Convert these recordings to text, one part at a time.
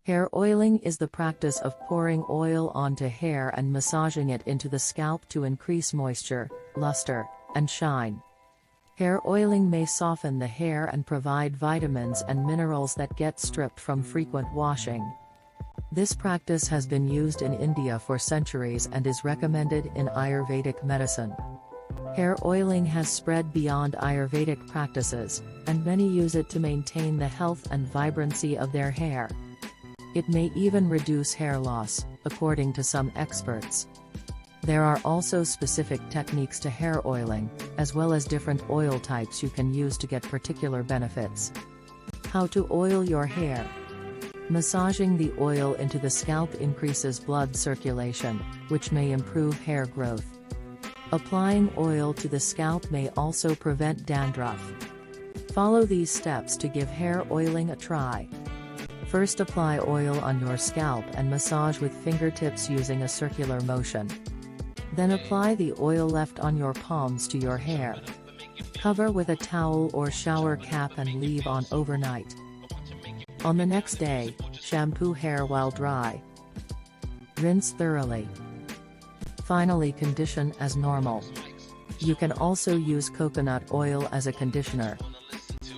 Hair oiling is the practice of pouring oil onto hair and massaging it into the scalp to increase moisture, luster, and shine. Hair oiling may soften the hair and provide vitamins and minerals that get stripped from frequent washing. This practice has been used in India for centuries and is recommended in Ayurvedic medicine. Hair oiling has spread beyond Ayurvedic practices, and many use it to maintain the health and vibrancy of their hair. It may even reduce hair loss, according to some experts. There are also specific techniques to hair oiling, as well as different oil types you can use to get particular benefits. How to oil your hair. Massaging the oil into the scalp increases blood circulation, which may improve hair growth. Applying oil to the scalp may also prevent dandruff. Follow these steps to give hair oiling a try. First, apply oil on your scalp and massage with fingertips using a circular motion. Then apply the oil left on your palms to your hair. Cover with a towel or shower cap and leave on overnight. On the next day, shampoo hair while dry. Rinse thoroughly. Finally, condition as normal. You can also use coconut oil as a conditioner.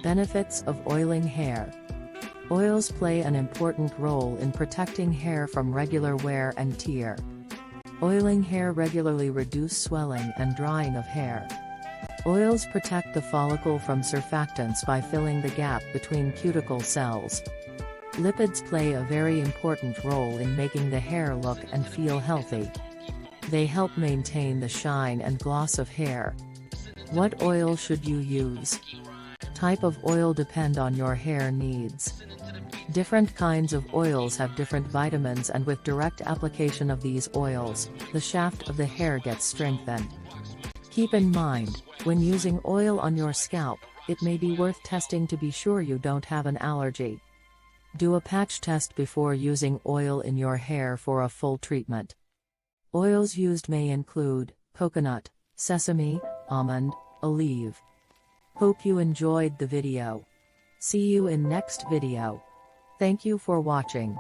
Benefits of oiling hair. Oils play an important role in protecting hair from regular wear and tear. Oiling hair regularly reduces swelling and drying of hair. Oils protect the follicle from surfactants by filling the gap between cuticle cells. Lipids play a very important role in making the hair look and feel healthy. They help maintain the shine and gloss of hair. What oil should you use? Type of oil depend on your hair needs. Different kinds of oils have different vitamins, and with direct application of these oils, the shaft of the hair gets strengthened. Keep in mind, when using oil on your scalp, it may be worth testing to be sure you don't have an allergy. Do a patch test before using oil in your hair for a full treatment. Oils used may include coconut, sesame, almond, olive. Hope you enjoyed the video. See you in next video. Thank you for watching.